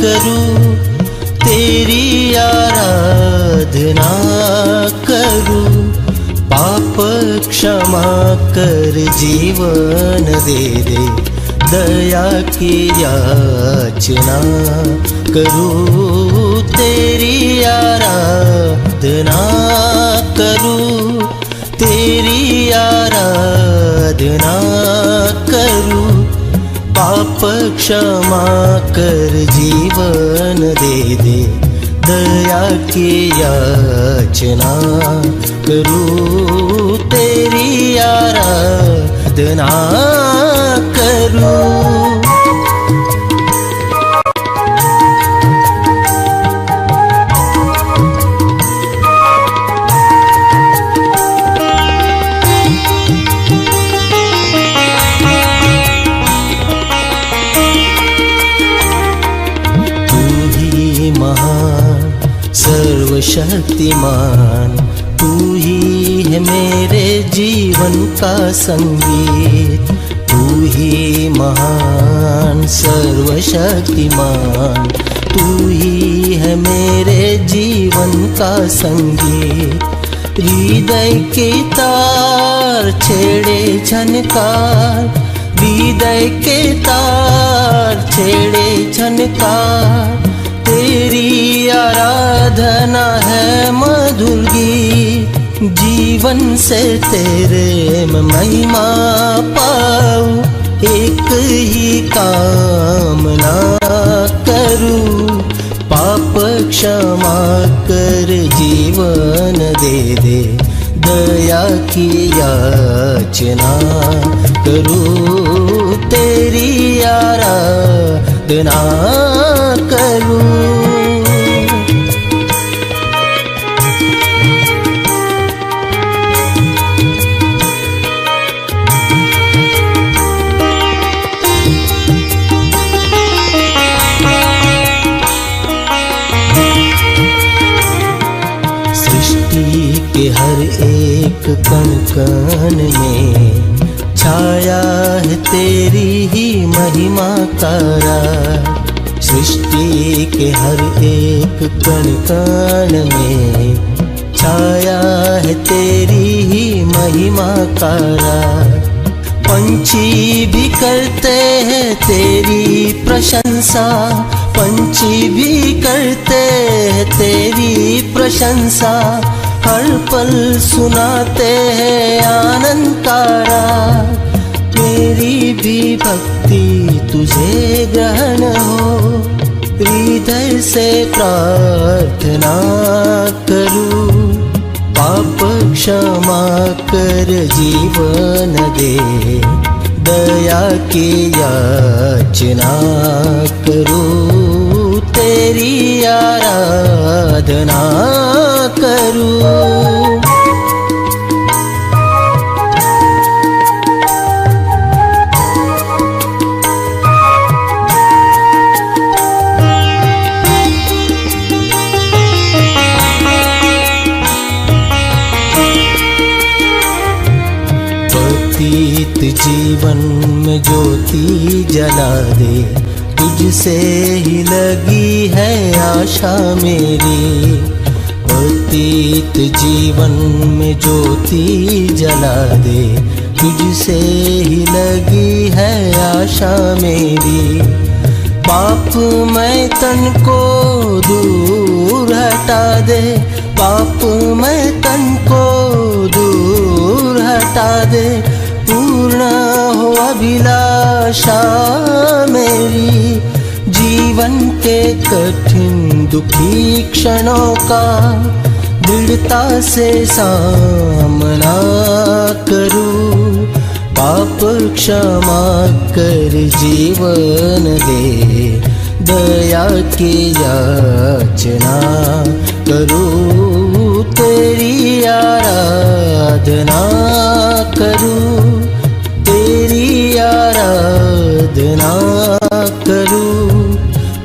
करूं, तेरी आराधना करूं। पाप क्षमा कर जीवन दे दे, दया की याचना करूं, तेरी आराधना करूं, तेरी आराधना करूं। पाप क्षमा कर जीवन दे दे, दया की याचना करूं, तेरी आराधना करूं। सर्वशक्तिमान तू ही है मेरे जीवन का संगीत, तू ही महान सर्वशक्तिमान, तू ही है मेरे जीवन का संगीत। हृदय के तार छेड़े झनकार, हृदय के तार छेड़े झनकार। तेरी आराधना है मधुर गीत, जीवन से तेरे मैं महिमा पाऊं। एक ही कामना करूं, पाप क्षमा कर जीवन दे दे, दया की याचना करूं, तेरी आराधना करूं। सृष्टि के हर एक कण कण में छाया है तेरी ही महिमा का राज। सृष्टि के हर एक कण कण में छाया है तेरी ही महिमा का राज। पंछी भी करते हैं तेरी प्रशंसा, पंछी भी करते हैं तेरी प्रशंसा। हर पल सुनाते हैं आनंद का राग, मेरी भी भक्ति तुझे ग्रहण हो। हृदय से प्रार्थना करूं, पाप क्षमा कर जीवन दे, दया की याचना करूं, तेरी आराधना करूं। व्यतीत जीवन में ज्योति जला दे, तुझसे ही लगी है आशा मेरी। व्यतीत जीवन में ज्योति जला दे, तुझसे ही लगी है आशा मेरी। पाप मैं तन को दूर हटा दे, पाप मैं तन को दूर हटा दे। पूर्ण हो अभिलाषा मेरी, जीवन के कठिन दुखी क्षणों का दृढ़ता से सामना करूं। पाप क्षमा कर जीवन दे, दया की याचना करूं, तेरी आराधना करूं, तेरी आराधना करूं।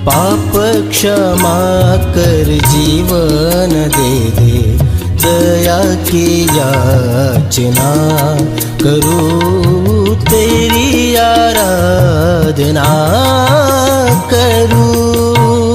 पाप क्षमा कर जीवन दे दे, दया की याचना करूं, तेरी आराधना करूं।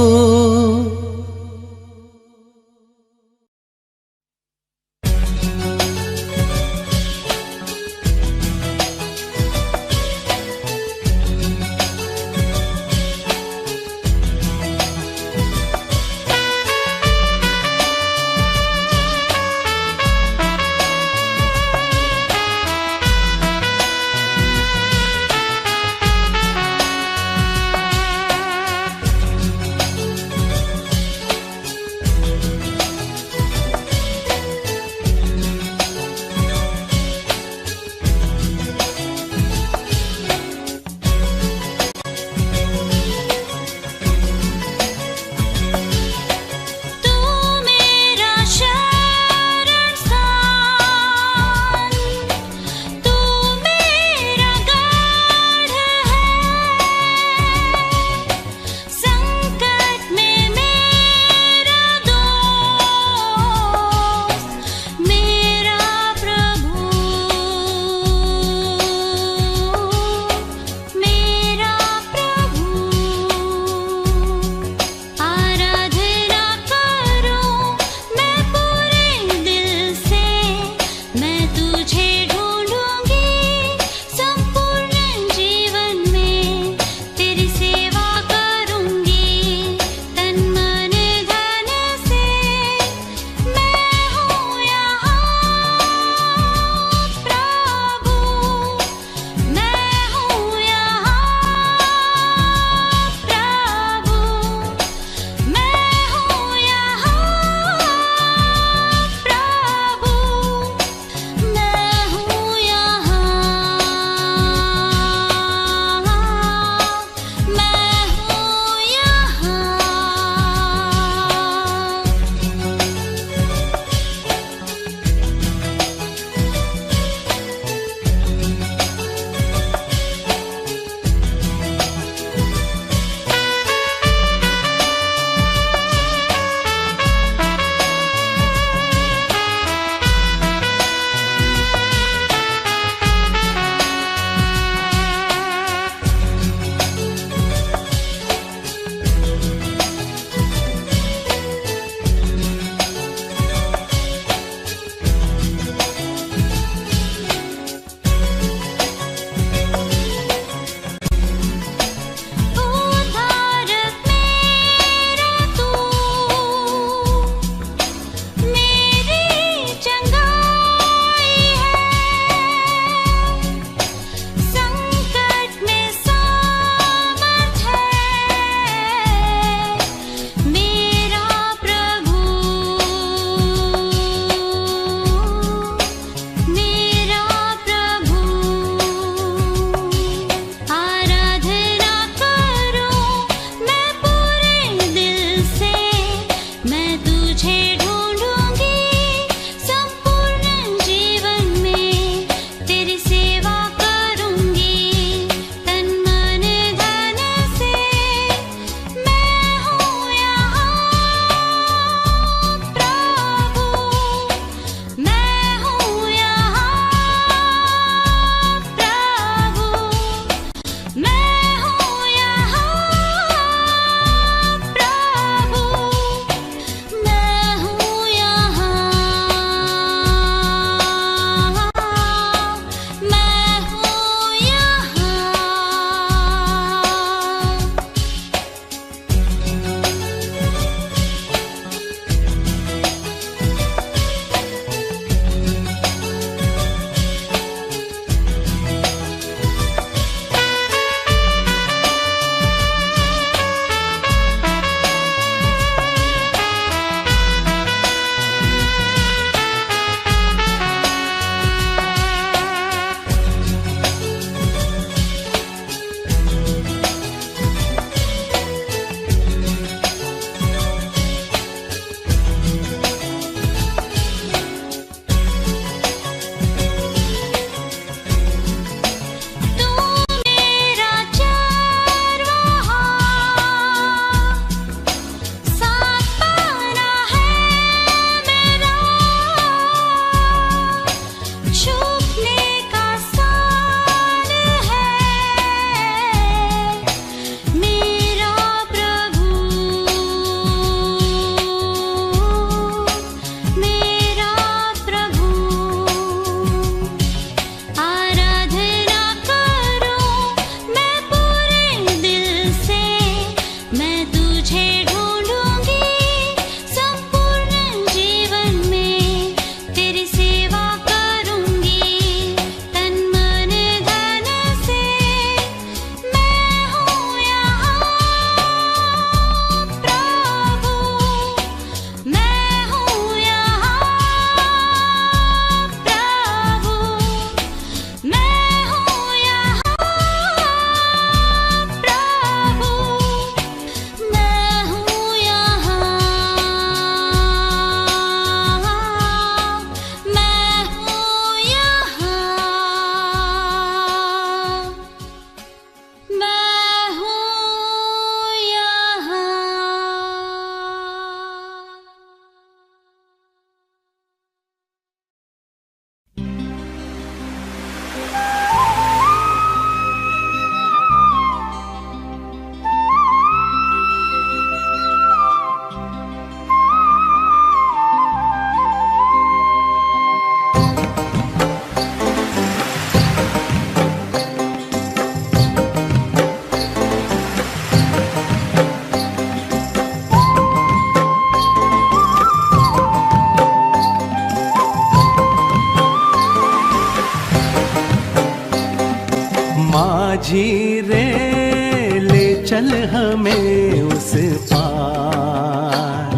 हमें उस पार,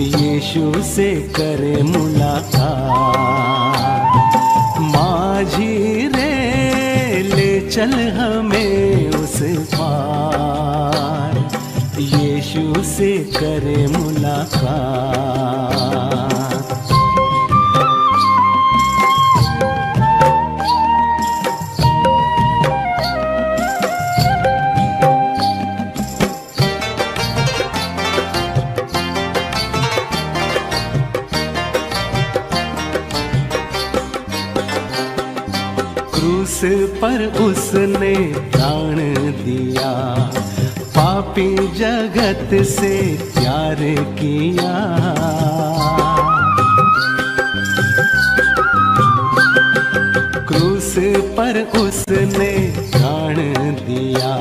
यीशु से करे मुलाकात। माझी रे ले चल हमें उस पार, यीशु से करे मुलाकात। क्रूस पर उसने प्राण दिया, पापी जगत से प्यार किया। क्रूस पर उसने प्राण दिया,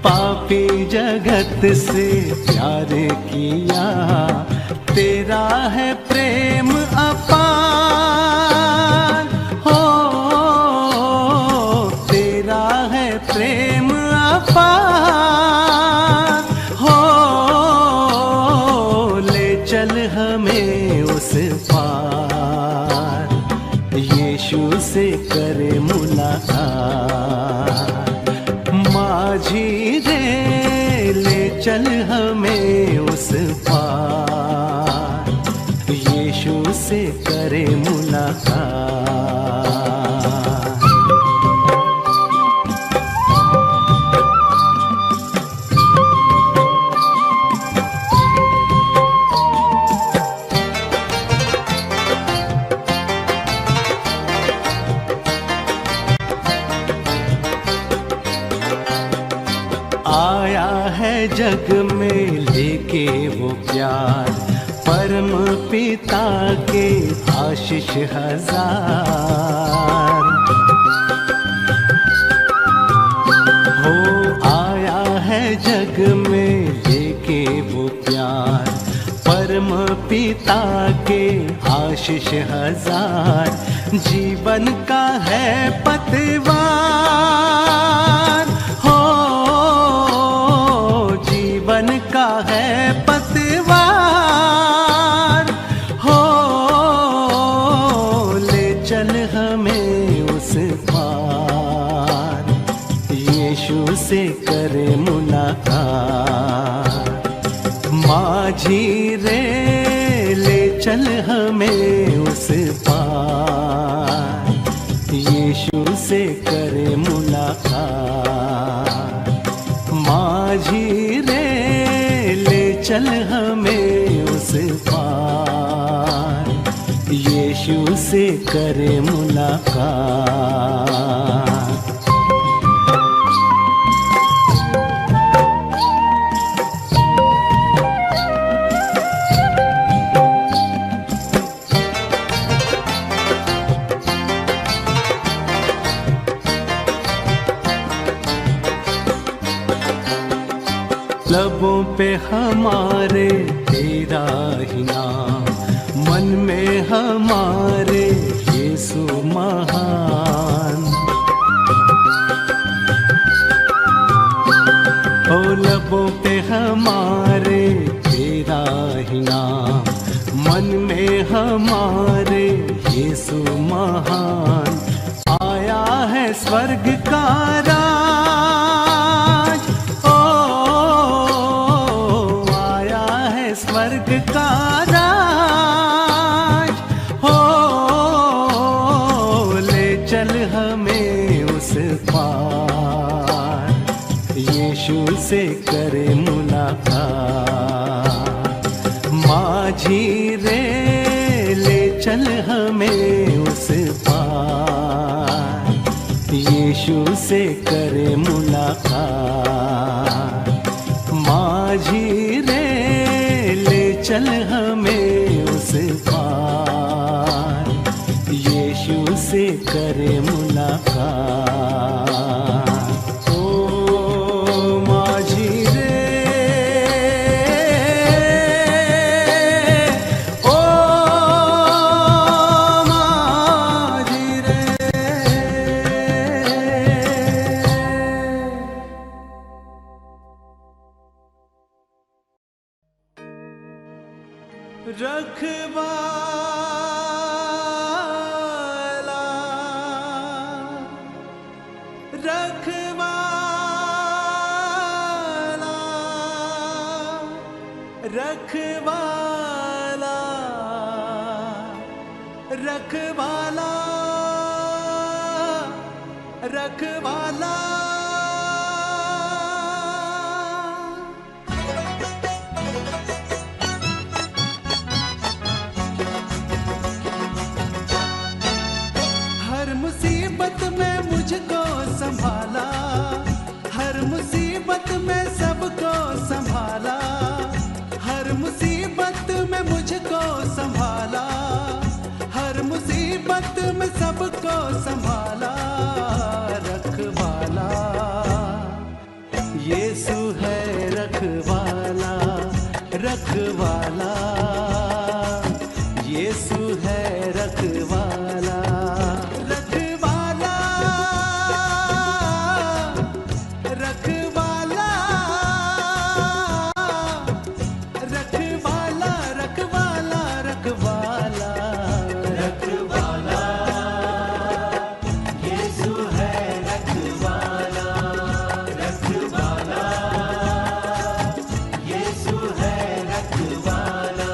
पापी जगत से प्यार किया। तेरा है प्रेम अपार, हो तेरा है प्रेम अपार, हो ले चल हमें उस पार, यीशु से करे मुलाकात। माझी रे ले चल हमें उस पार, यीशु से करे मुलाकात। आया है जग में लेके वो प्यार, परम पिता के आशीष हजार। हो आया है जग में लेके वो प्यार, परम पिता के आशीष हजार। जीवन का है पतवार, हो जीवन का है पतवार, हो ले चल हमें उस पार, यीशु से करे मुलाकात। माझी रे ले चल हमें उस पार, यीशु से करे मुलाकात। माझी रे ले चल हमें उस पार, यीशु से करे मुलाकात। लबों पे हमारे तेरा ही नाम, मन में हमारे यीशु महान। ओ लबों पे हमारे तेरा ही नाम, मन में हमारे यीशु महान। आया है स्वर्ग का राज, स्वर्ग का राज, हो ले चल हमें उस पार, यीशु से करे मुलाकात। माझी रे ले चल हमें उस पार, यीशु से करे मुलाकात। माझी रे ले चल हमें उस पार, यीशु से करे मुलाकात। ओ माझी रे, ओ माझी रे। रखवाला रखवाला रखवाला रखवाला रखवाला। हर मुसीबत में मुझको संभाला, हर मुसीबत में सबको संभाला, हर मुसीबत में मुझको संभाला, हर मुसीबत में सबको संभाला। रखवाला यीशु है, रखवाला रखवाला यीशु है, रखवाला रखवाला रखवाला रखवाला रखवाला रखवाला रखवाला यीशु है, रखवाला रखवाला यीशु है, रखवाला।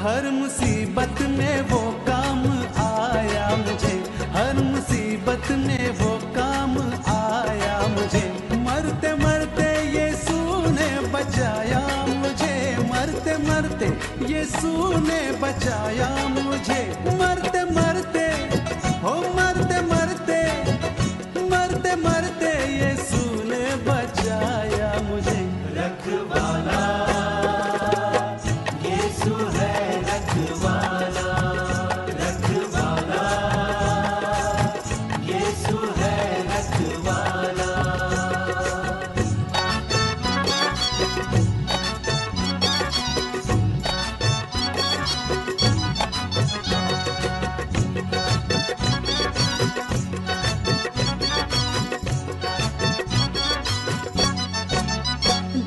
हर मुसीबत में वो काम आया मुझे, हर मुसीबत में वो काम आया मुझे। मरते मरते यीशु ने बचाया मुझे, मरते मरते यीशु ने बचाया मुझे। मरते मरते हो मरते मरते मरते मरते यीशु ने बचाया मुझे। रखवाला यीशु है, रखवाला रखवाला यीशु है, रखवाला।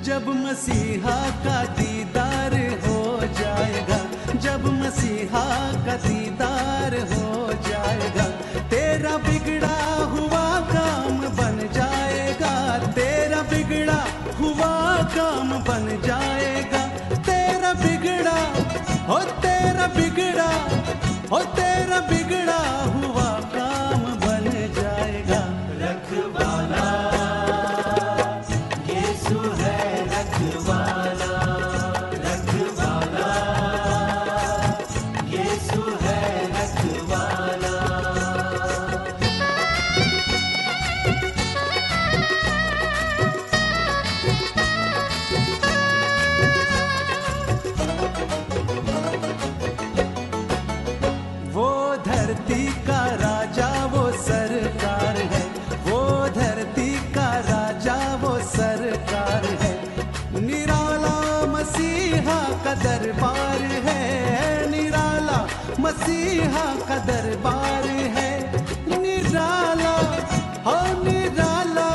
जब मसीहा का दीदार हो जाएगा, जब मसीहा का दीदार हो जाएगा, तेरा बिगड़ा हुआ काम बन जाएगा, तेरा बिगड़ा हुआ काम बन जाएगा। तेरा बिगड़ा हो तेरा बिगड़ा हो तेरा बिगड़ा हुआ काम बन जाएगा। रखवाला यीशु है, रखवाला रखवाला यीशु है, रखवाला। वो धरती का राजा वो सरकार है, वो धरती का राजा वो सरकार है। निराला मसीहा का दरबार है, निराला मसीहा का दरबार है। निराला हो निराला,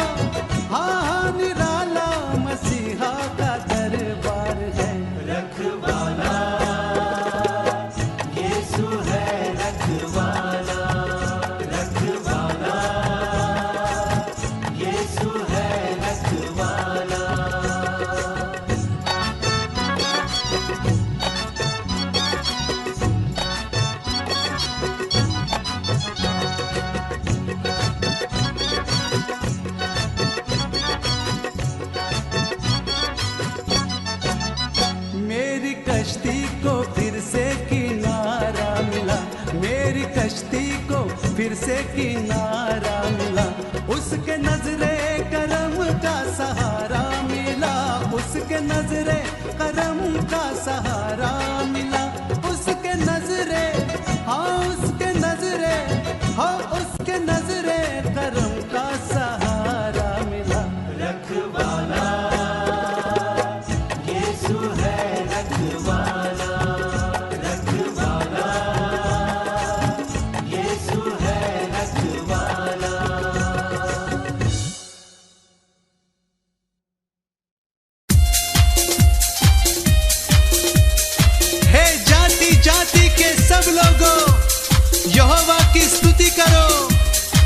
हाँ हाँ निराला मसीहा का दरबार है। रखवाला यीशु है, रखवाला रखवाला यीशु है, रखवाला। सब लोगों, यहोवा की स्तुति करो।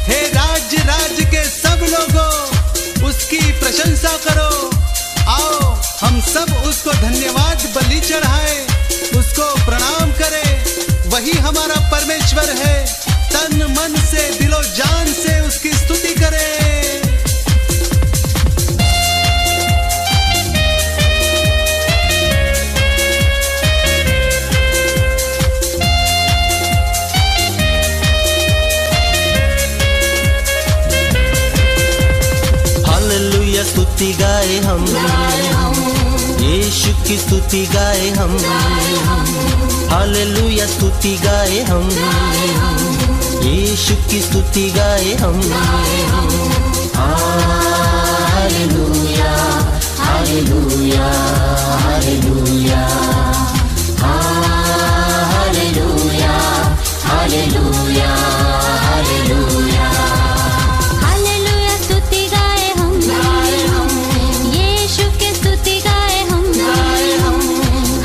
हे राज्य के सब लोगों, उसकी प्रशंसा करो। आओ हम सब उसको धन्यवाद बलि चढ़ाएं, उसको प्रणाम करें। वही हमारा परमेश्वर है। तन मन से दिलो जान से उसकी स्तुति करें। हालेलुया स्तुति गाए हम, यीशु की स्तुति गाए हम। हालेलुया स्तुति गाए हम, यीशु की स्तुति गाए हम। Hallelujah hallelujah hallelujah hallelujah hallelujah hallelujah. Hallelujah स्तुति गाए हम, यीशु की स्तुति गाए हम।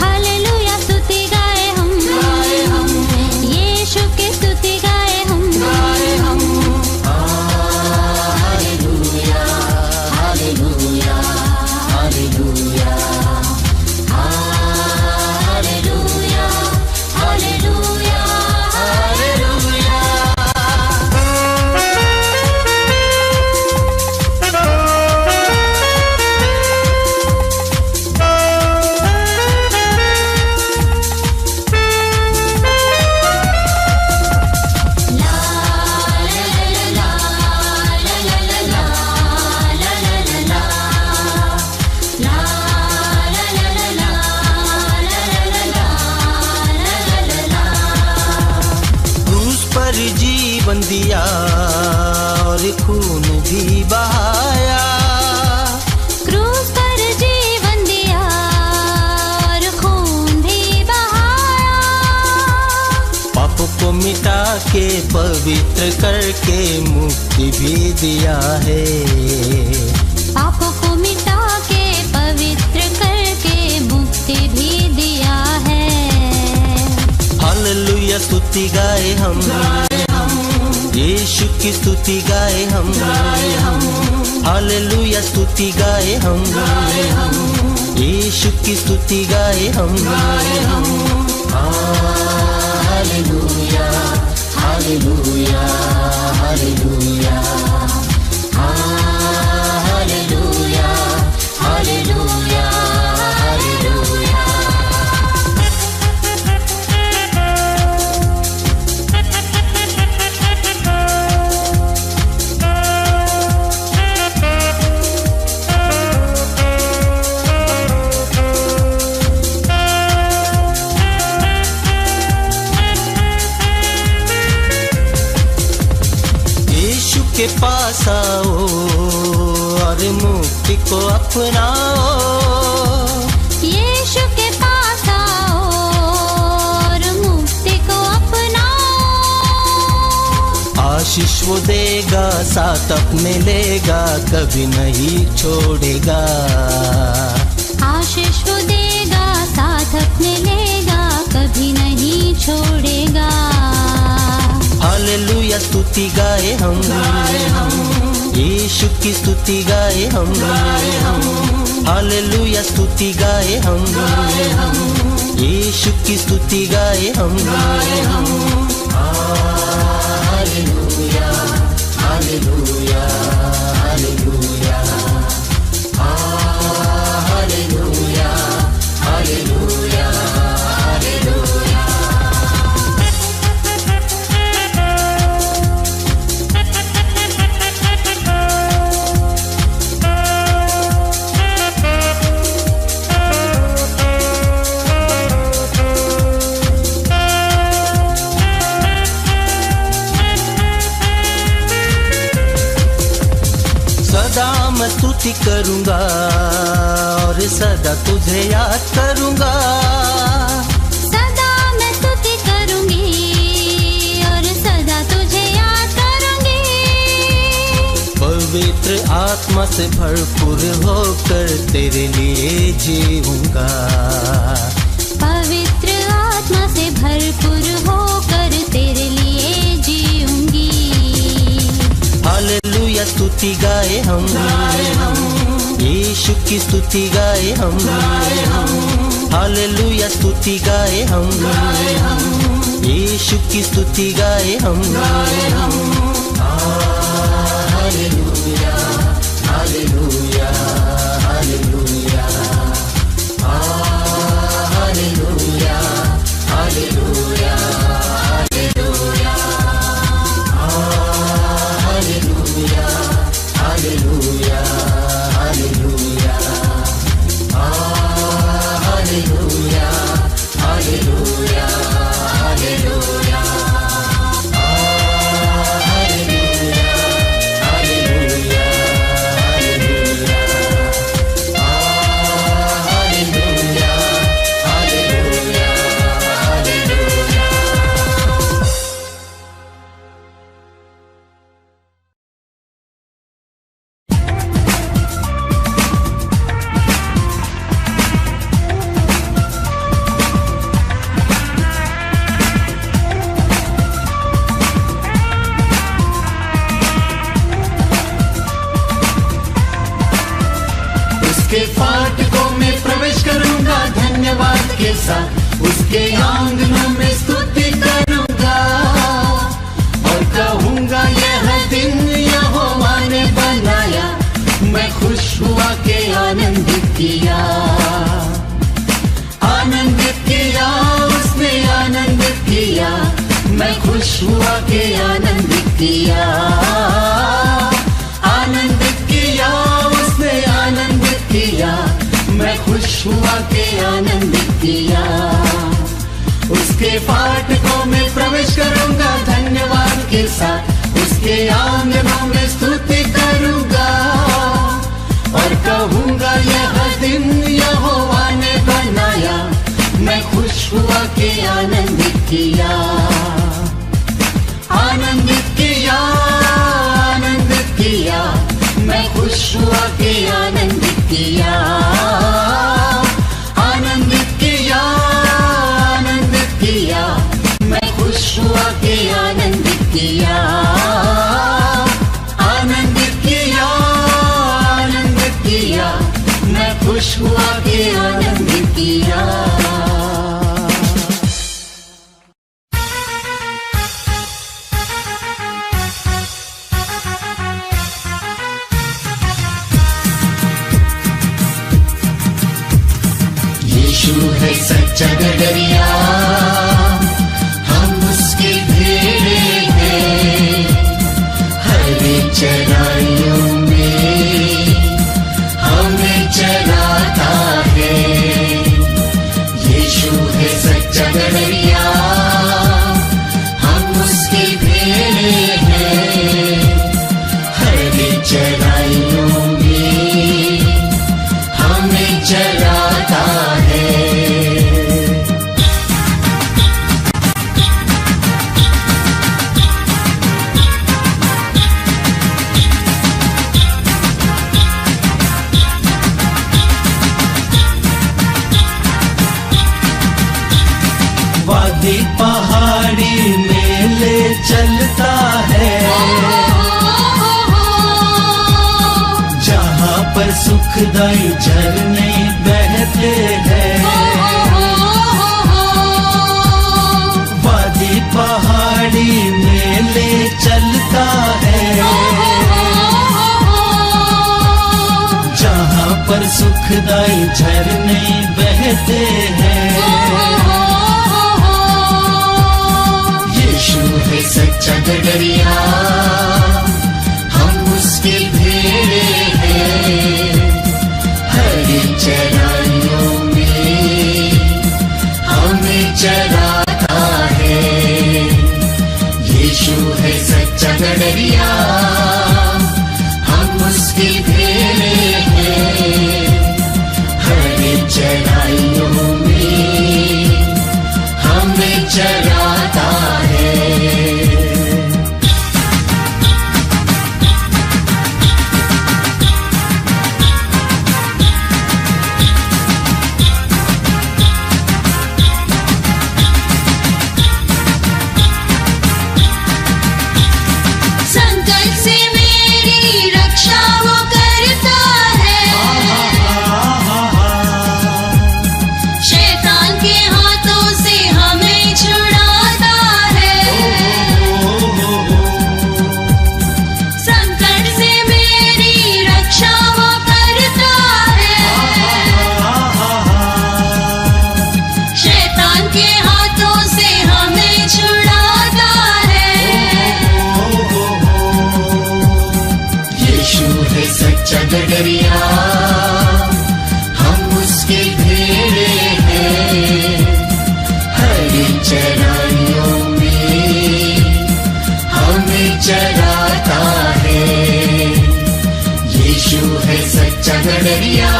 हालेलुया स्तुति गाए हम, यीशु की स्तुति गाए हम। Hallelujah hallelujah hallelujah hallelujah hallelujah hallelujah. क्रूस पर जीवन दिया और खून भी बहाया। क्रूस पर जीवन दिया और खून भी बहाया। पाप को मिटा के पवित्र करके मुक्ति भी दिया है। पाप को मिटा के पवित्र करके मुक्ति भी दिया है। हालेलुया स्तुति गाए हम, यीशु की स्तुति गाए हम। हालेलुया स्तुति गाए हम, यीशु की स्तुति गाए हम। Hallelujah hallelujah hallelujah hallelujah hallelujah hallelujah. यीशु के पास आओ और मुक्ति को अपनाओ। यीशु के पास आओ और मुक्ति को अपनाओ। आशीष वो देगा, साथ अपने लेगा, कभी नहीं छोड़ेगा। आशीष वो देगा, साथ अपने लेगा, कभी नहीं छोड़ेगा। हालेलुया स्तुति गाए हम, यीशु की स्तुति गाए हम। हालेलुया स्तुति गाए हम, यीशु की स्तुति गाए हम। Hallelujah hallelujah hallelujah hallelujah hallelujah hallelujah. सदा मैं स्तुति करूंगा और सदा तुझे याद करूंगा। सदा मैं स्तुति करूंगी और सदा तुझे याद करूंगी। पवित्र आत्मा से भरपूर होकर तेरे लिए जीऊंगा। पवित्र आत्मा से भरपूर हो स्तुति गाए हम, यीशु की स्तुति गाए हम, हालेलुया स्तुति गाए हम, यीशु की स्तुति गाए हम। Hallelujah hallelujah hallelujah hallelujah hallelujah hallelujah hallelujah hallelujah hallelujah hallelujah hallelujah hallelujah. उसके फाटकों में प्रवेश करूंगा धन्यवाद के साथ, उसके आंगनों में स्तुति करूंगा और कहूंगा यह दिन यहोवा ने बनाया, मैं खुश हुआ के आनंदित किया, आनंदित किया उसने आनंदित किया, मैं खुश हुआ के आनंदित किया, आनंदित किया उसने आनंदित किया, मैं खुश हुआ के आनंदित किया। उसके फाटकों में प्रवेश करूंगा धन्यवाद के साथ, उसके आंगनों में स्तुति करूंगा और कहूंगा यह दिन यहोवा ने बनाया, मैं खुश हुआ के आनंदित किया, आनंदित किया आनंदित किया, मैं खुश हुआ के आनंदित किया, आनंदित किया आनंदित किया, मैं खुश हुआ के आनंदित किया, आनंदित किया आनंदित किया, मैं खुश हुआ के आनंदित किया। यीशु है सच्चा गडरिया, हम उसके भेड़े हैं, हरे चराइयों में हमें चराता है। यीशु है सच्चा गडरिया, हम उसके भेड़े हैं, हरे चराइयों में हमें चराता है। वादी पहाड़ी में ले चलता है, जहाँ पर सुखदाई झरने बहते हैं। वादी पहाड़ी में ले चलता है, जहाँ पर सुखदाई झरने बहते हैं। यीशु है सच्चा गडरिया, हम उसके भेड़े हैं, हरी चराइयों में हमें चराता है। यीशु है सच्चा गडरिया, हम उसके भेड़े हैं, हरी चराइयों में हमें चराता है। संकट से मेरी हरी चराइयों में हमें चराता है। यीशु है सच्चा गडरिया,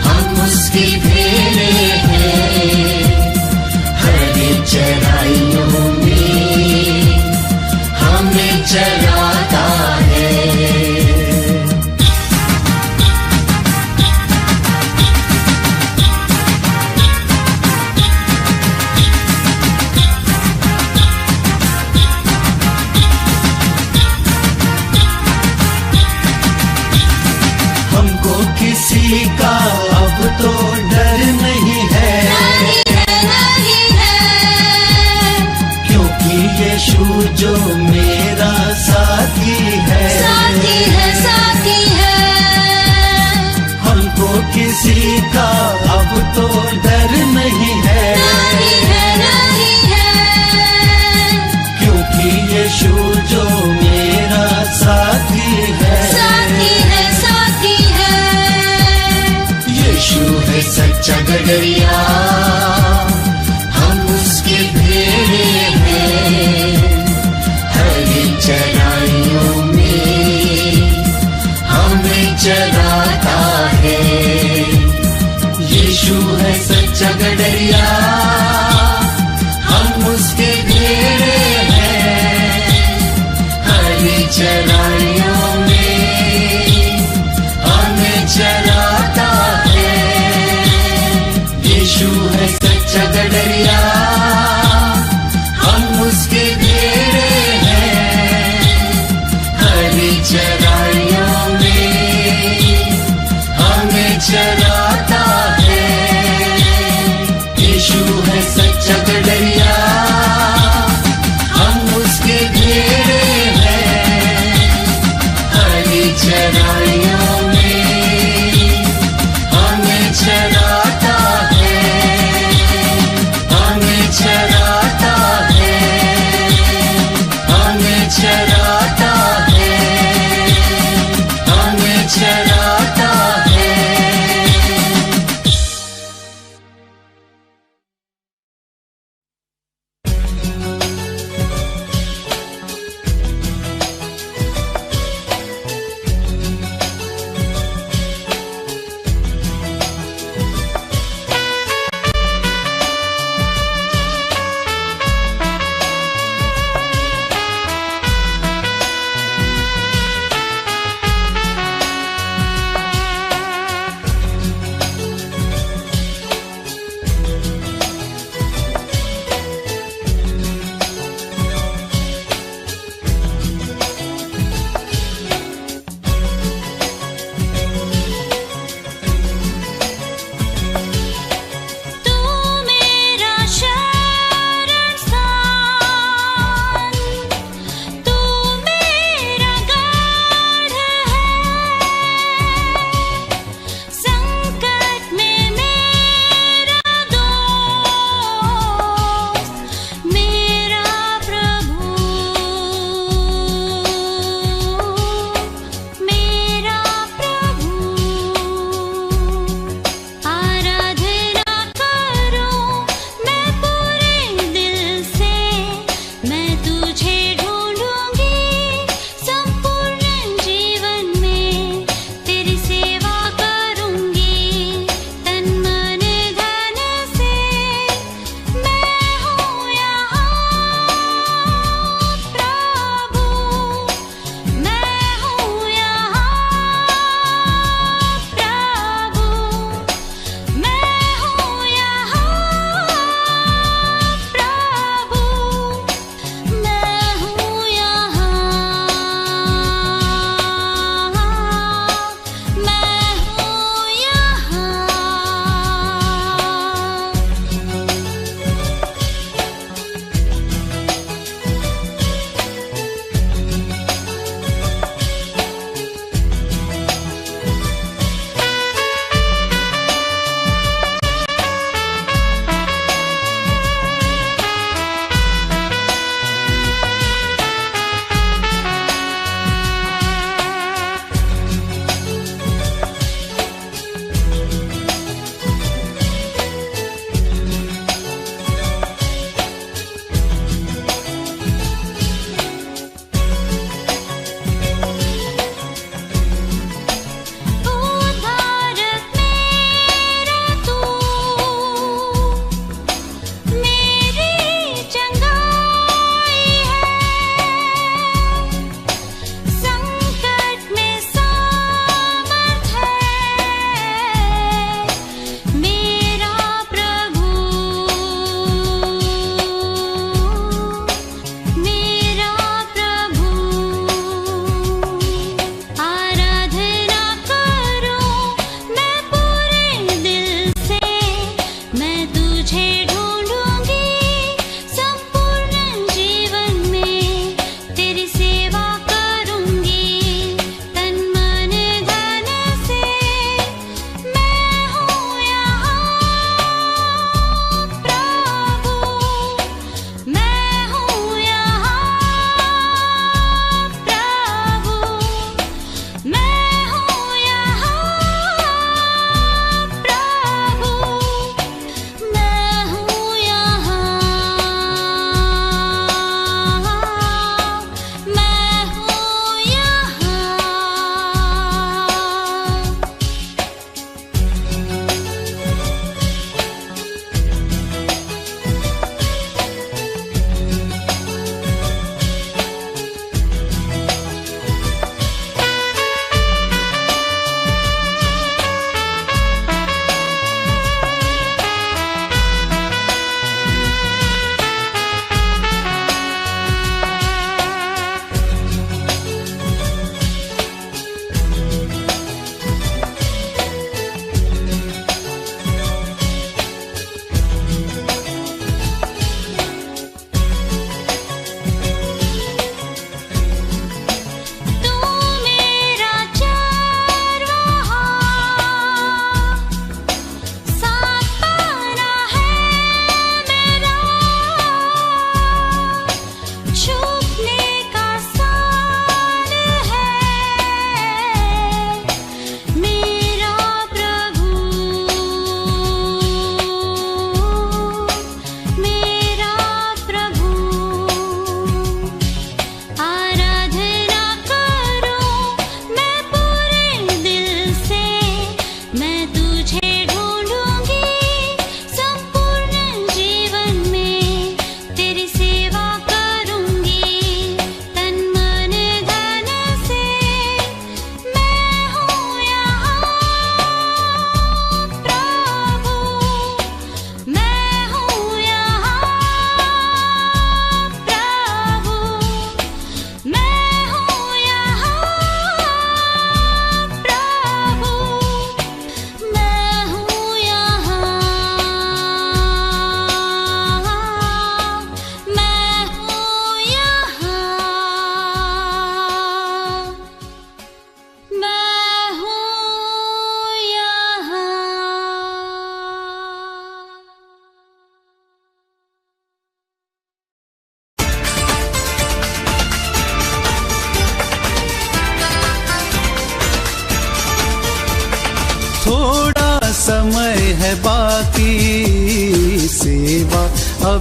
हम उसकी भेड़े हैं। हरी चराइयों में हमें चराता है। हमको किसी का अब तो डर नहीं है, नहीं है, क्योंकि यीशु जो मेरा साथी है। साथी है, साथी है। हमको किसी का अब तो डर नहीं है, नहीं है, नहीं है, क्योंकि यीशु जो मेरा साथी है। साथी है, साथी है। यीशु है सच्चा गडरिया, हम उसके भेड़े हैं। हरी चराइयों में हमें चराता है। यीशु है सच्चा गडरिया, हम उसके भेड़े हैं। हरी चराइयों में हमें चराता है। यीशु है सच्चा गडरिया, हम उसके भेड़े हैं। हरी चराइयों में हमें चराता है। यीशु है सच्चा गडरिया, हम उसके भेड़े हैं। हरी चराइयों में हमें चराता है। हमें चराता है। हमें चराता है। हमें चराता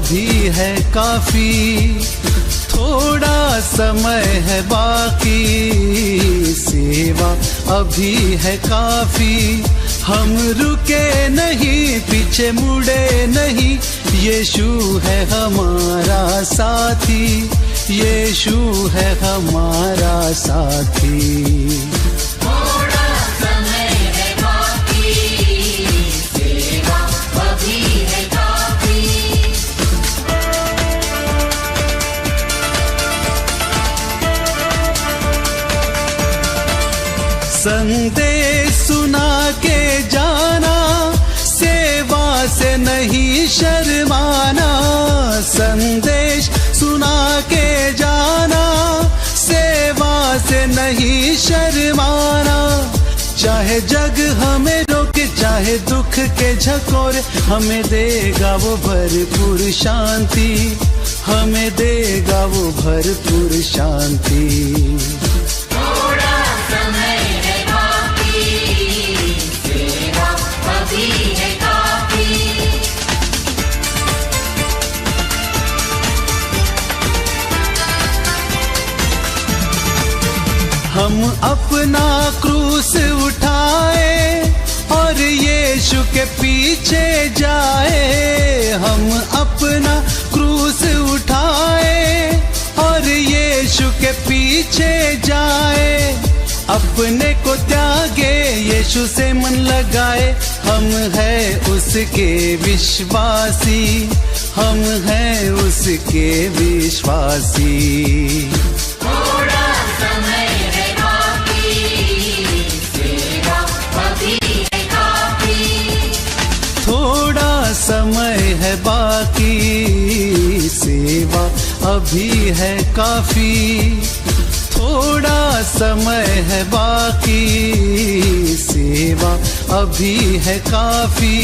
अभी है काफी, थोड़ा समय है बाकी, सेवा अभी है काफी, हम रुके नहीं, पीछे मुड़े नहीं, यीशु है हमारा साथी, यीशु है हमारा साथी। थोड़ा समय है बाकी, सेवा अभी है काफी। संदेश सुना के जाना, सेवा से नहीं शर्माना, संदेश सुना के जाना, सेवा से नहीं शर्माना। चाहे जग हमें रोके, चाहे दुख के झकोरे, हमें देगा वो भरपूर शांति, हमें देगा वो भरपूर शांति। थोड़ा समय है बाकी, सेवा अभी है काफी। हम अपना क्रूस उठाए और यीशु के पीछे जाए, हम अपना क्रूस उठाए और यीशु के पीछे जाए, अपने को त्यागे, यीशु से मन लगाए, हम हैं उसके विश्वासी, हम हैं उसके विश्वासी। थोड़ा समय है बाकी, सेवा अभी है काफी। थोड़ा समय है बाकी, सेवा अभी है काफी, थोड़ा समय है बाकी, सेवा अभी है काफी,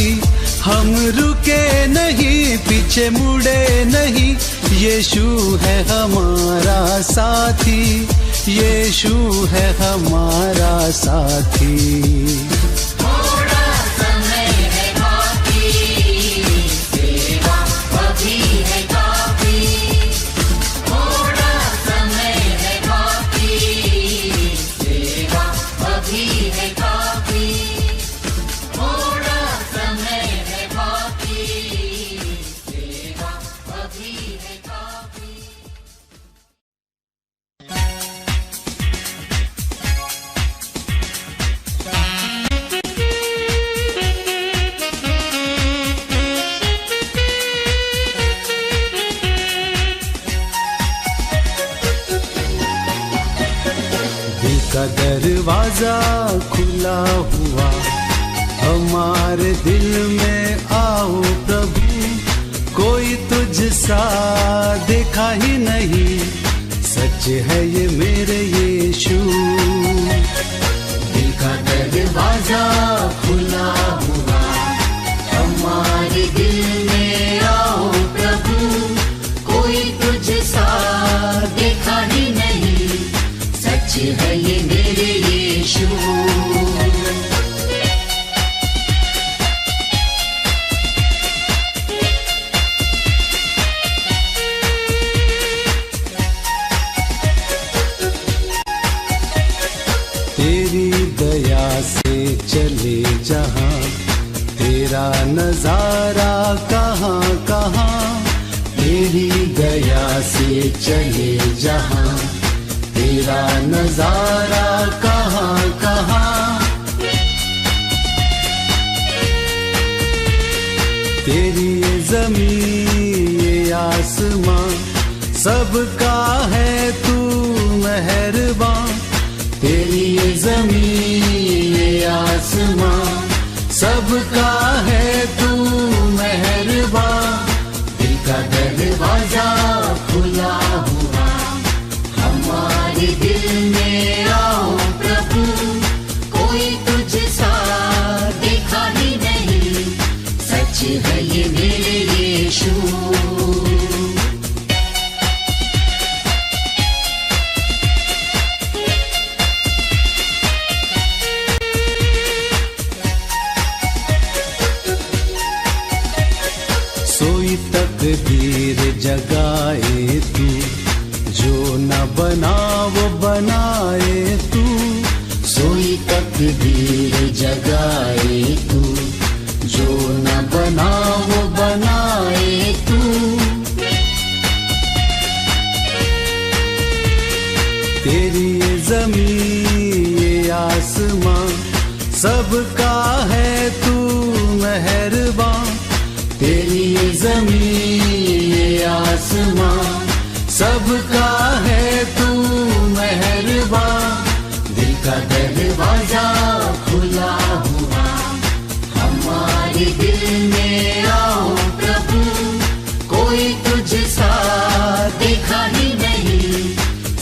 हम रुके नहीं, पीछे मुड़े नहीं, यीशु है हमारा साथी, यीशु है हमारा साथी। थोड़ा समय है बाकी, सेवा अभी है काफी। थोड़ा समय है बाकी, सेवा अभी है काफी। थोड़ा समय है बाकी, सेवा अभी है काफी। दिल का दरवाजा खुला हुआ, हमारे दिल में आओ प्रभु, कोई तुझसा देखा ही नहीं, सच है ये मेरे यीशु। दिल का दरवाजा खुला हुआ, हमारे दिल में आओ प्रभु, कोई तुझसा देखा ही नहीं, सच है ये मेरे यीशु। तेरी दया से चले जहां, तेरा नजारा कहां कहां, तेरी दया से चले जहां, तेरा नजारा कहां कहां। तेरी ये जमीन ये आसमां, सबका है तू मेहरबान, तेरी ये जमीन ये आसमां, सबका है तू मेहरबान। दिल का दरवाजा खुला हुआ, हमारे दिल में आओ प्रभु, कोई तुझसा देखा ही नहीं, सच है ये मेरे यीशु। तकदीर जगाए तू, जो न बना वो बनाए तू। सोई तकदीर जगाए तू, जो न बना वो बनाए तू। तेरी ये जमीन ये आसमां सबका है तू मेहरबान। तेरी ये जमीन ये आसमां सबका है तू मेहरबान। दिल का दरवाजा खुला हुआ, हमारे दिल में आओ प्रभु। कोई तुझसा देखा ही नहीं,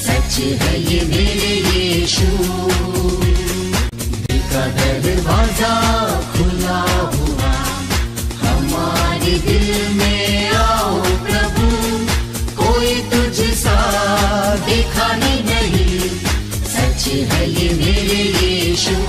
सच है ये मेरे यीशु। दिल का दरवाजा खुला हुआ, हमारे दिल में आओ प्रभु। कोई तुझसा देखा ही नहीं, सच है ये मेरे यीशु।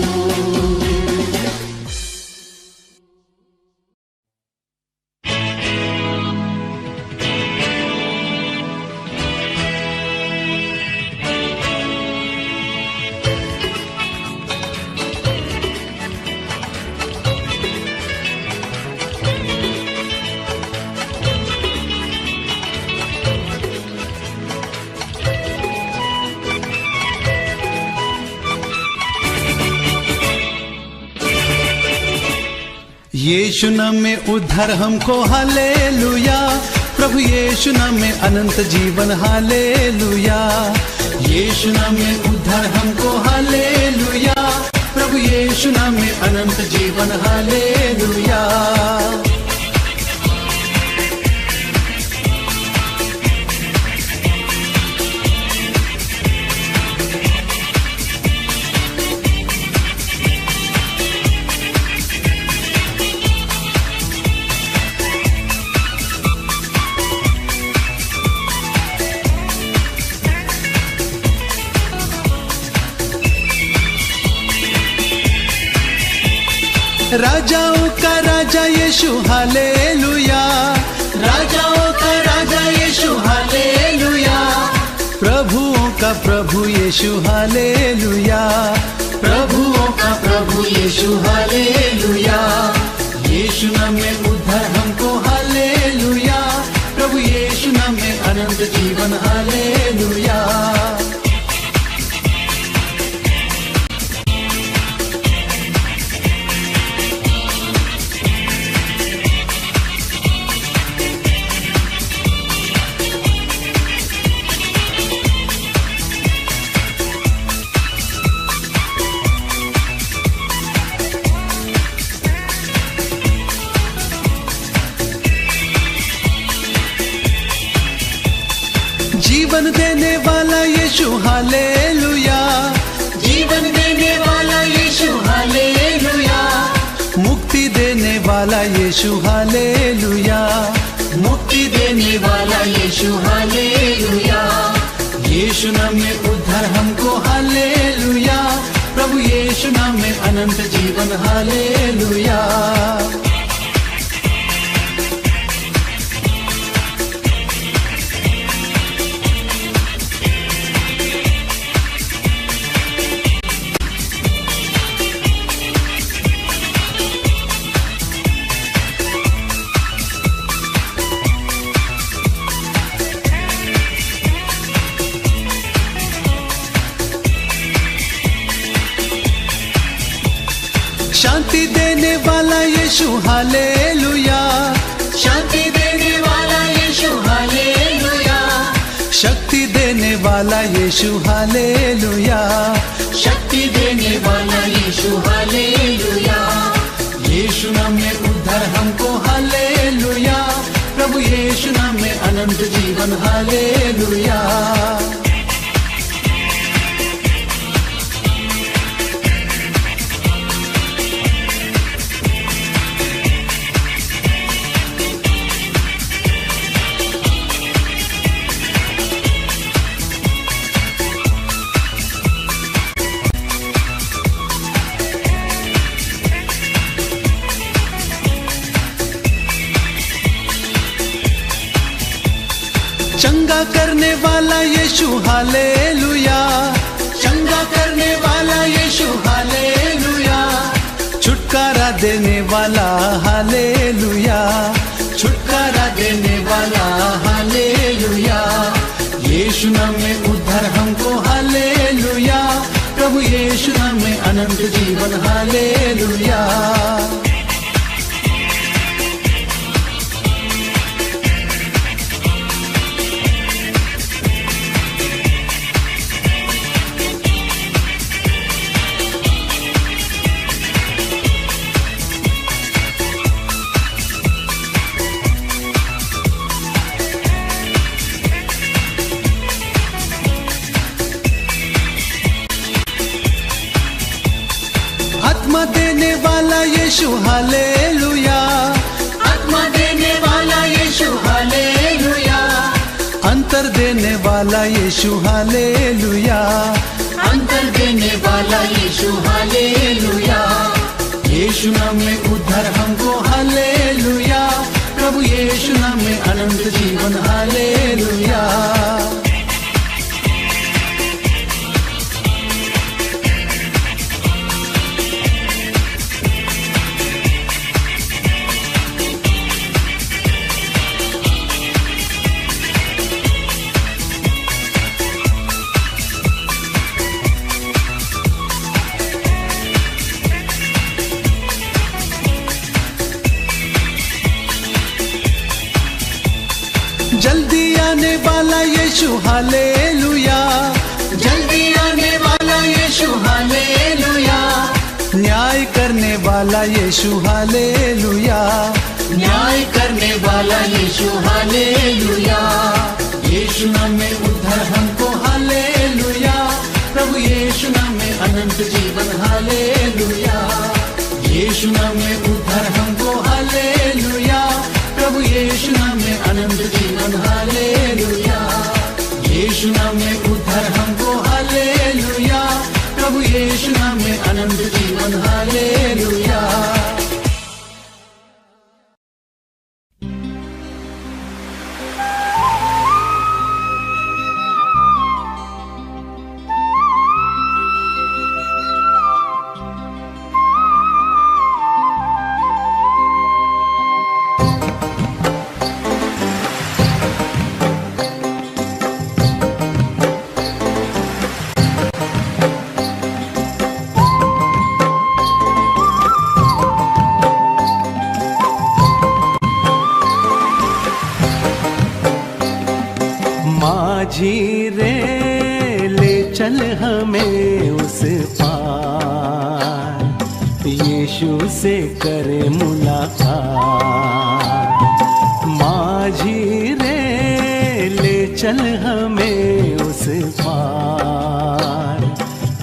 यीशु नाम में उद्धार हमको हालेलुया। प्रभु यीशु नाम में अनंत जीवन हालेलुया। यीशु नाम में उद्धार हमको हालेलुया। प्रभु यीशु नाम में अनंत जीवन हालेलुया। राजाओं का राजा यीशु हालेलुया। राजाओं का राजा यीशु हालेलुया। प्रभुओं का प्रभु यीशु हालेलुया। प्रभुओं का प्रभु यीशु हालेलुया। यीशु नाम में उद्धार हमको हालेलुया। प्रभु यीशु नाम में अनंत जीवन हालेलुया। जीवन देने वाला यीशु हालेलुया। जीवन देने वाला यीशु हालेलुया। मुक्ति देने वाला यीशु हालेलुया। मुक्ति देने वाला यीशु हालेलुया। यीशु नाम में उद्धार हमको हालेलुया। प्रभु यीशु नाम में अनंत जीवन हालेलुया। शांति देने वाला यीशु हालेलुया। शांति देने वाला यीशु हालेलुया। शक्ति देने वाला यीशु हालेलुया। शक्ति देने वाला यीशु हालेलुया। यीशु नाम में उद्धार हमको हालेलुया। प्रभु यीशु नाम में अनंत जीवन हालेलुया। चंगा करने वाला यीशु हालेलुया, चंगा करने वाला यीशु हालेलुया, छुटकारा देने वाला हालेलुया, छुटकारा देने वाला हालेलुया, यीशु नाम में उद्धार हमको हालेलुया, प्रभु यीशु नाम में अनंत जीवन हालेलुया। आत्मा देने वाला यीशु हालेलुया, आत्मा देने वाला यीशु हालेलुया, अंतर देने वाला यीशु हालेलुया, अंतर देने वाला यीशु हालेलुया, यीशु नाम में उद्धार हमको हालेलुया, प्रभु यीशु नाम में अनंत जीवन हालेलुया। जल्दी आने वाला यीशु हालेलुया, जल्दी आने वाला यीशु हालेलुया, न्याय करने वाला यीशु हालेलुया, न्याय करने वाला यीशु हालेलुया, यीशु नाम में उद्धार हमको हालेलुया, प्रभु यीशु नाम में अनंत जीवन हालेलुया, यीशु नाम में उद्धार हमको हालेलुया, प्रभु यीशु नाम में अनंत जीवन हालेलुया, यीशु नाम में उद्धार हमको हालेलुया, प्रभु यीशु नाम में अनंत जीवन हालेलुया। माझी रे ले चल हमें उस पार, यीशु से करे मुलाकात। माझी रे ले चल हमें उस पार,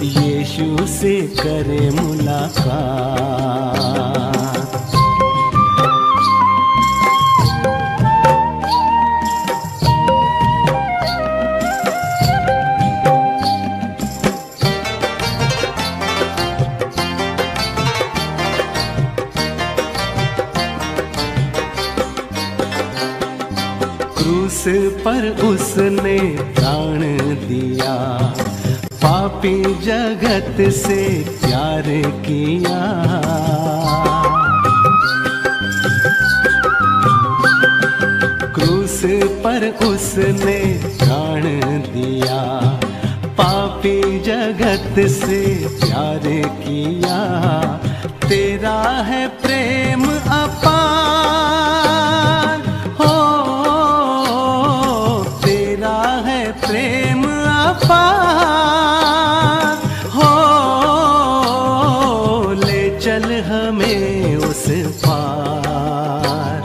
यीशु से करे मुलाकात। क्रूस पर उसने प्राण दिया, पापी जगत से प्यार किया। क्रूस पर उसने प्राण दिया, पापी जगत से प्यार किया। तेरा है प्रेम अपार, हो तेरा है प्रेम अपार, हो ले चल हमें उस पार,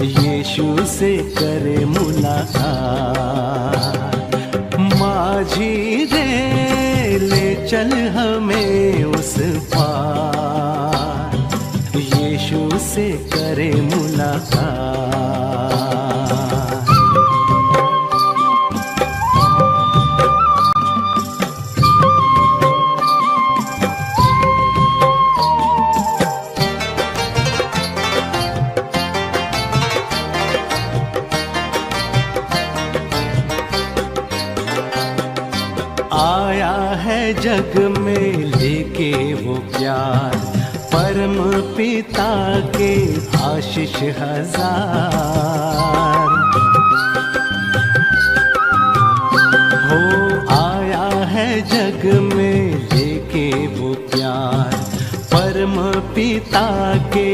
यीशु से करे मुलाकात। माझी रे ले चल हमें उस पार, यीशु से करे मुलाकात। जग में लेके वो प्यार, परम पिता के आशीष हजार। हो आया है जग में लेके वो प्यार, परम पिता के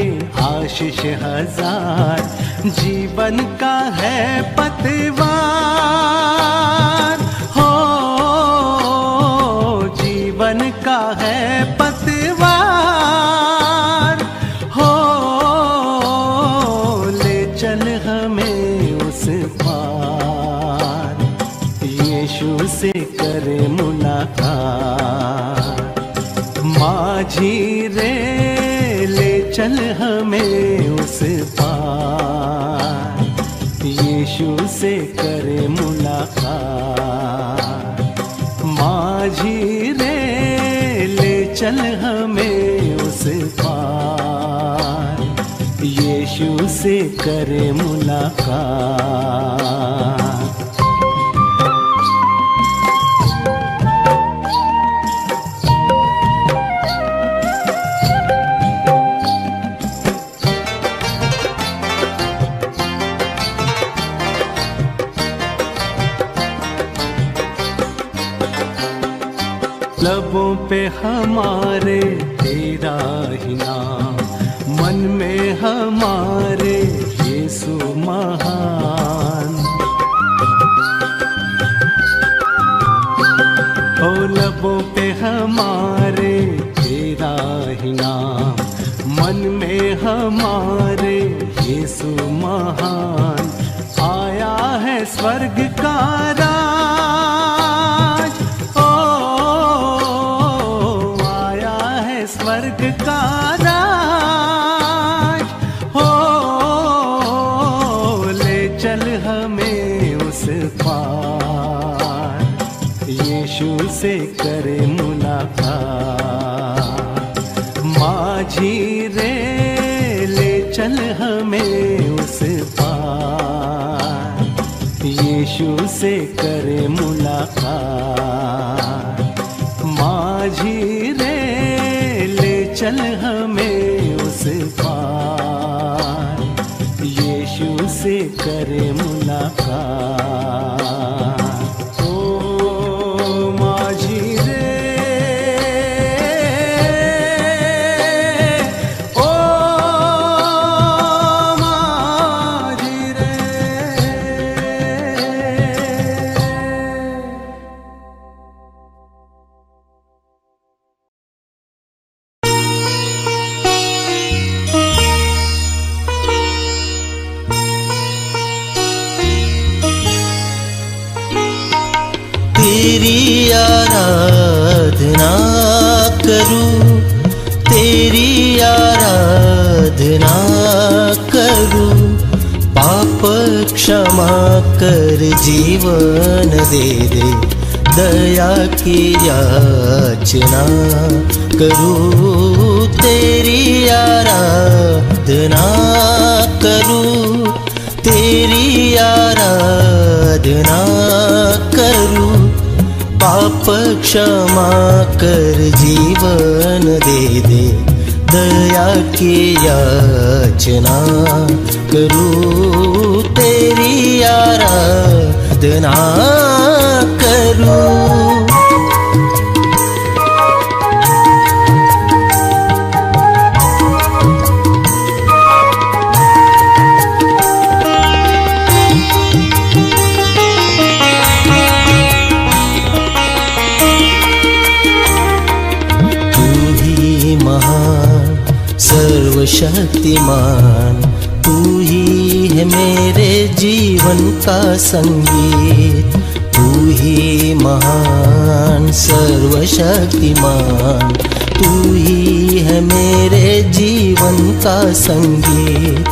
आशीष हजार। जीवन का है पतवार, हो जीवन का है पतवार, हो ले चल हमें उस पार, यीशु से करे मुलाकात। माझी रे ले चल हमें उस पार, यीशु से करे मुलाकात। माझी रे ले चल हमें उस पार, यीशु से करे मुलाकात। लबों पे हमारे तेरा ही नाम, मन में हमारे यीशु महान। ओ लबों पे हमारे तेरा ही नाम, मन में हमारे यीशु महान। आया है स्वर्ग का राज, स्वर्ग का राज, हो ले चल हमें उस पार, यीशु से करे मुलाकात। माझी रे ले चल हमें उस पार, यीशु से करे मुलाकात। माझी रे चल हमें उस पार, यीशु से करे मुलाकात। ओ माझी रे, ओ माझी रे। तेरी आराधना करूं, तेरी आराधना करूं। पाप क्षमा कर जीवन दे दे, दया की याचना करूं। तेरी आराधना करूं, तेरी आराधना करूं। पाप क्षमा कर जीवन दे दे, दया की याचना करूं। तेरी आराधना करूं। सर्वशक्तिमान तू ही है मेरे जीवन का संगीत। तू ही महान सर्वशक्तिमान, तू ही है मेरे जीवन का संगीत।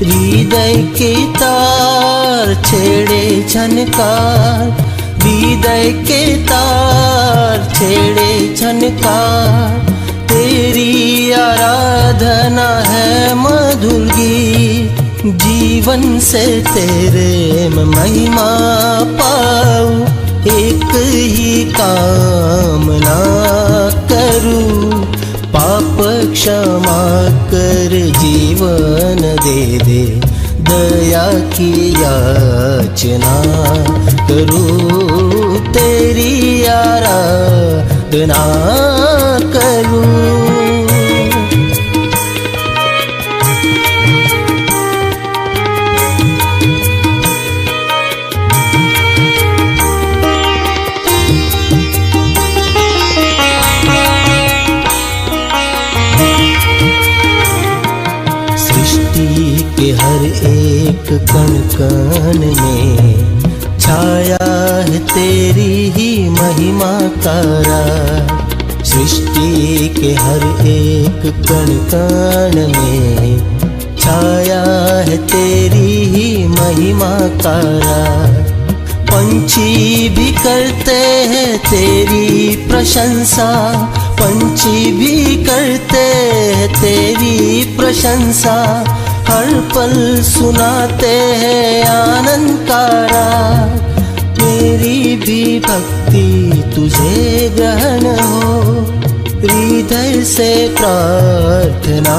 हृदय के तार छेड़े झनकार, हृदय के तार छेड़े झनकार। तेरी आराधना है मधुर गीत, जीवन से तेरे मैं महिमा पाऊं। एक ही कामना करूं, पाप क्षमा कर जीवन दे दे, दया की याचना करूं, तेरी आराधना करूं। के हर एक कण कण में छाया है तेरी ही महिमा का राज। सृष्टि के हर एक कण कण में छाया है तेरी ही महिमा का राज। पंछी भी करते हैं तेरी प्रशंसा, पंछी भी करते हैं तेरी प्रशंसा, हर पल सुनाते हैं आनंद का राग। मेरी भी भक्ति तुझे ग्रहण हो, हृदय से प्रार्थना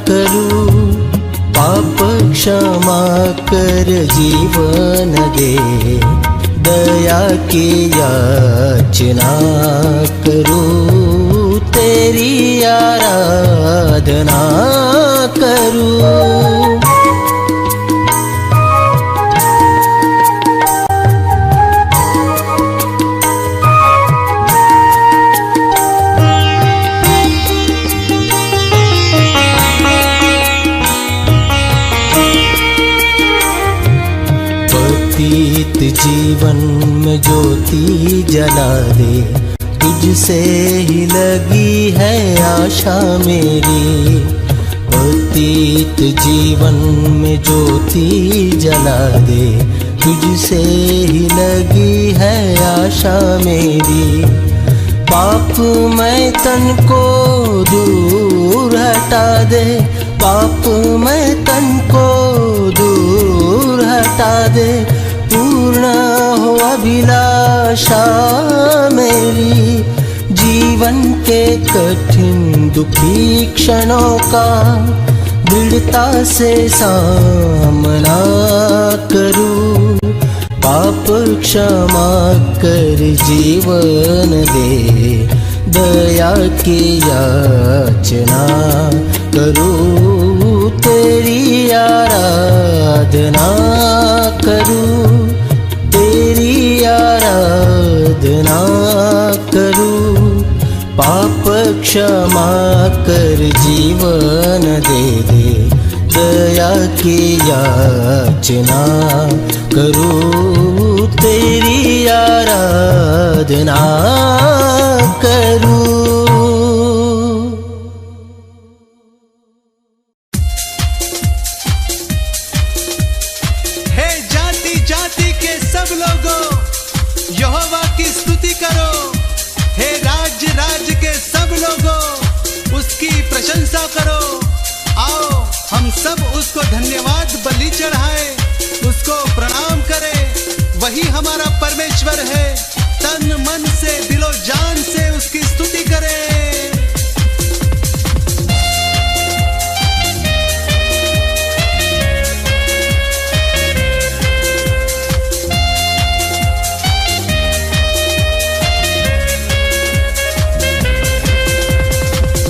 करूं, पाप क्षमा कर जीवन दे, दया की याचना करूं, तेरी आराधना करूं। पतित जीवन में ज्योति जला दे, तुझसे ही लगी है आशा मेरी। पतित जीवन में ज्योति जला दे, तुझसे ही लगी है आशा मेरी। पाप मैं तन को दूर हटा दे, पाप मैं तन को दूर हटा दे, पूर्ण हो अभिलाषा मेरी। जीवन के कठिन दुखी क्षणों का दृढ़ता से सामना करूं, पाप क्षमा कर जीवन दे, दया की याचना करूं, तेरी आराधना करूं, तेरी आराधना करूं, पाप क्षमा कर जीवन दे दे, दया की याचना करूं, तेरी आराधना करूं। हे जाति जाति के सब लोगों, यहोवा की स्तुति करो। हे राज्य राज्य के सब लोगों, उसकी प्रशंसा करो। आओ हम सब उसको धन्यवाद बलि चढ़ाएं, उसको प्रणाम करें। वही हमारा परमेश्वर है, तन मन से दिलो जान से उसकी स्तुति करें।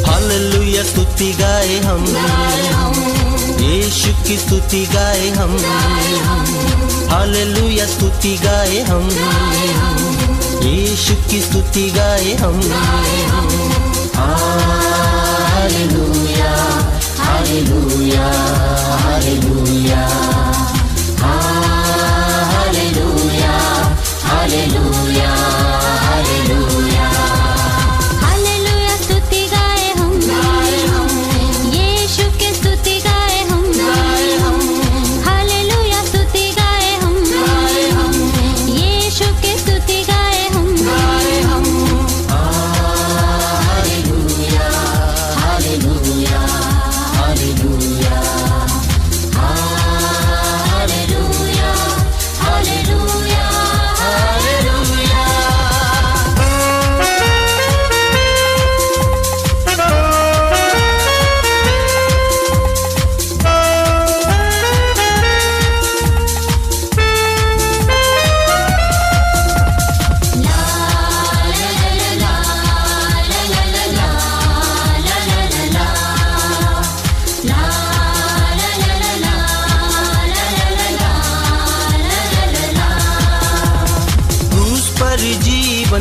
हालेलुया स्तुति गाए हम, यीशु की स्तुति गाए हम। हालेलुया स्तुति गाए हम, यीशु की स्तुति गाए हम। Hallelujah hallelujah hallelujah hallelujah hallelujah hallelujah. Hallelujah स्तुति गाए हम, यीशु की स्तुति गाए हम। हालेलुया स्तुति गाए हम, यीशु की स्तुति गाए हम। हालेलुया हालेलुया हालेलुया हालेलुया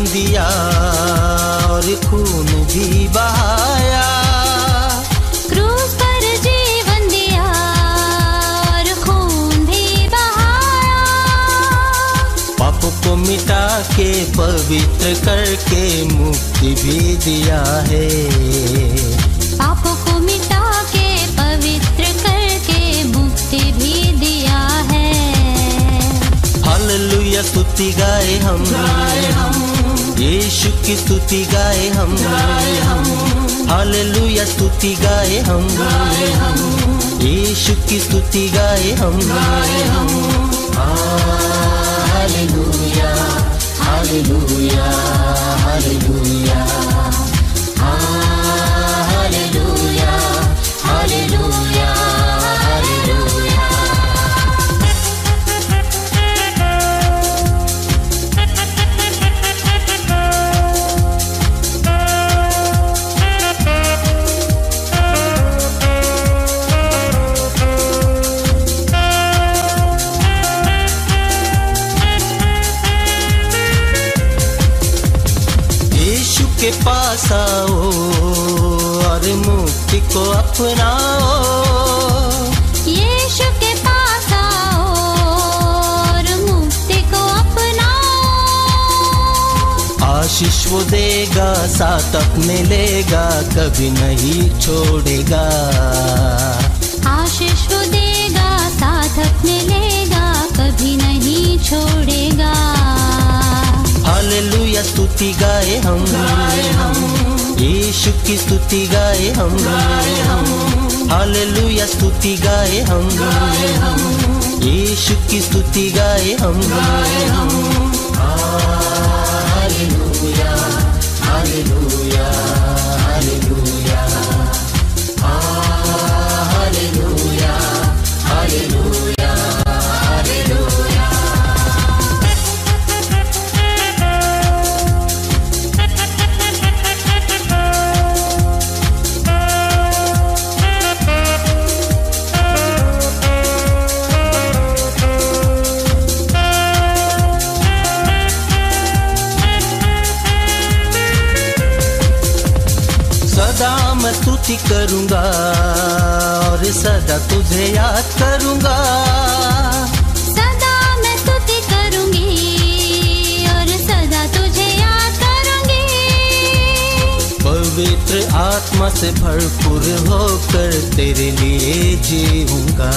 जीवन दिया और खून भी बहाया। क्रूस पर जीवन दिया और खून भी बहाया। पाप को मिटा के पवित्र करके मुक्ति भी दिया है। पाप को मिटा के पवित्र करके मुक्ति भी दिया है। हालेलुया स्तुति गाए हम, यीशु की स्तुति गाए हम। हालेलुया स्तुति गाए हम, यीशु की स्तुति गाए हम। Hallelujah hallelujah hallelujah hallelujah hallelujah hallelujah. के पास आओ और मुक्ति को अपनाओ। यीशु के पास आओ और मुक्ति को अपनाओ। आशीष वो देगा, साथ अपने लेगा, कभी नहीं छोड़ेगा। आशीष वो देगा, साथ अपने लेगा, कभी नहीं छोड़ेगा। हालेलुया स्तुति गाए हम, यीशु की स्तुति गाए हम। हालेलुया स्तुति गाए हम, यीशु की स्तुति गाए हम। Hallelujah hallelujah hallelujah hallelujah hallelujah hallelujah. सदा मैं स्तुति करूंगा और सदा तुझे याद करूंगा। सदा मैं स्तुति करूंगी और सदा तुझे याद करूंगी। पवित्र आत्मा से भरपूर होकर तेरे लिए जीऊंगा।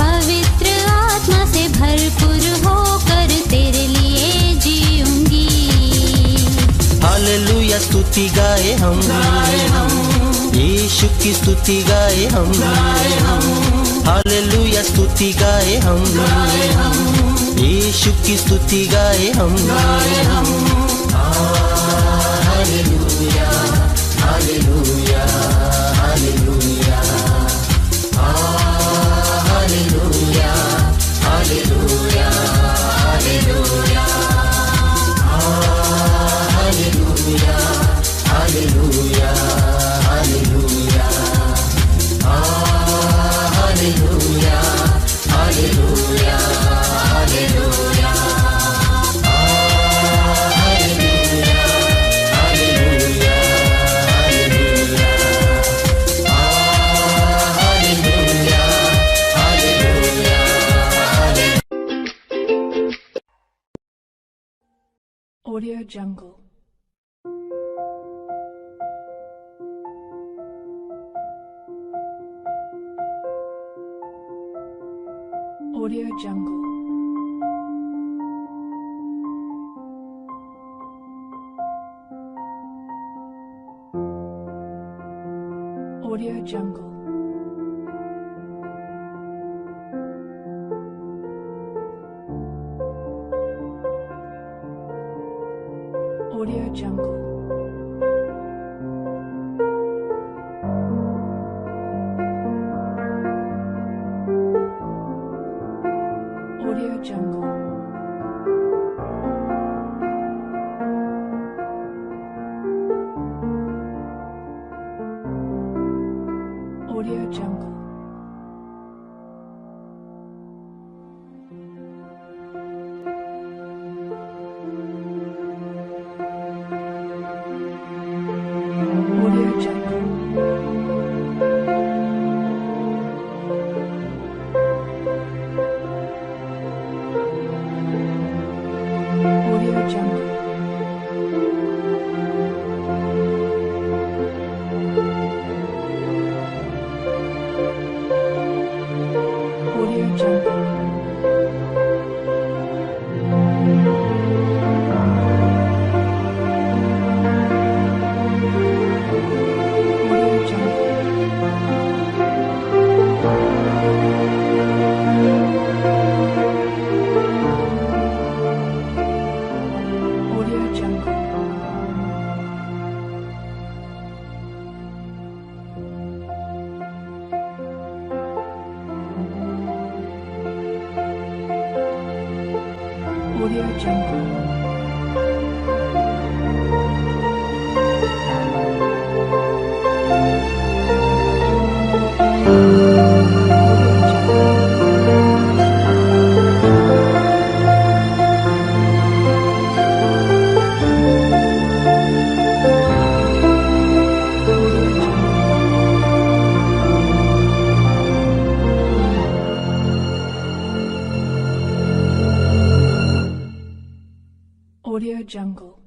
पवित्र आत्मा से भरपूर होकर तेरे लिए जीऊंगी। हालेलुया स्तुति गाए हम, यीशु की स्तुति गाए हम। हालेलुया स्तुति गाए हम, यीशु की स्तुति गाए हम। Hallelujah hallelujah hallelujah hallelujah hallelujah hallelujah hallelujah hallelujah hallelujah hallelujah hallelujah hallelujah. Audio Jungle. Audio Jungle. Audio Jungle. Audio Jungle. Audio Jungle. Audio Jungle. Jungle. Audio Jungle. Audio Jungle. Audio Jungle. Audio Jungle. Audio Jungle.